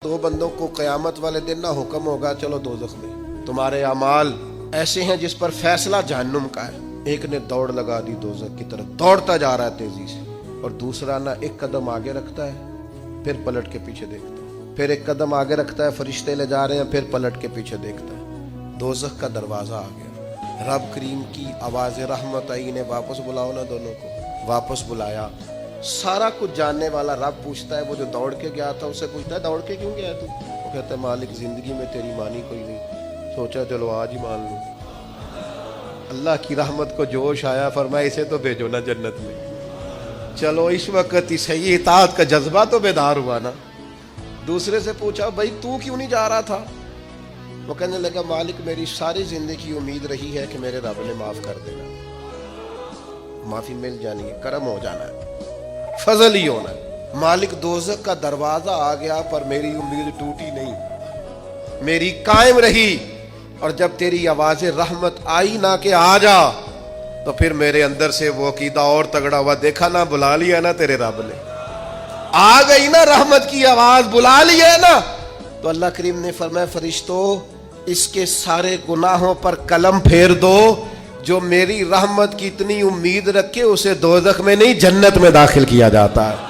دو بندوں کو قیامت والے دن نہ حکم ہوگا چلو دوزخ میں، تمہارے اعمال ایسے ہیں جس پر فیصلہ جہنم کا ہے۔ ایک نے دوڑ لگا دی دوزخ کی طرف، دوڑتا جا رہا ہے تیزی سے، اور دوسرا نہ ایک قدم آگے رکھتا ہے پھر پلٹ کے پیچھے دیکھتا ہے، پھر ایک قدم آگے رکھتا ہے، فرشتے لے جا رہے ہیں، پھر پلٹ کے پیچھے دیکھتا ہے۔ دوزخ کا دروازہ آ گیا، رب کریم کی آواز رحمت آئی، انہیں واپس بلاؤ نا، دونوں کو واپس بلایا۔ سارا کچھ جاننے والا رب پوچھتا ہے وہ جو دوڑ کے گیا تھا اسے پوچھتا ہے دوڑ کے کیوں گیا تو؟ وہ کہتا ہے مالک زندگی میں تیری مانی کوئی نہیں، سوچا چلو آج ہی مان لوں۔ اللہ کی رحمت کو جوش آیا، فرمایا اسے تو بھیجو نا جنت میں۔ چلو اس وقت ہی صحیح اطاعت کا جذبہ تو بیدار ہوا نا۔ دوسرے سے پوچھا بھائی تو کیوں نہیں جا رہا تھا؟ وہ کہنے لگا مالک میری ساری زندگی امید رہی ہے کہ میرے رب نے معاف کر دینا، معافی مل جانی ہے، کرم ہو جانا ہے، فضل ہی ہونا ہے۔ مالک دوزخ کا دروازہ آ گیا پر میری امید ٹوٹی نہیں، میری قائم رہی، اور جب تیری آواز رحمت آئی نا کہ آ جا، تو پھر میرے اندر سے وہ عقیدہ اور تگڑا ہوا، دیکھا نا بلا لیا نا تیرے رب نے، آ گئی نا رحمت کی آواز، بلا لیا نا۔ تو اللہ کریم نے فرمایا فرشتوں اس کے سارے گناہوں پر قلم پھیر دو، جو میری رحمت کی اتنی امید رکھے اسے دوزخ میں نہیں جنت میں داخل کیا جاتا ہے۔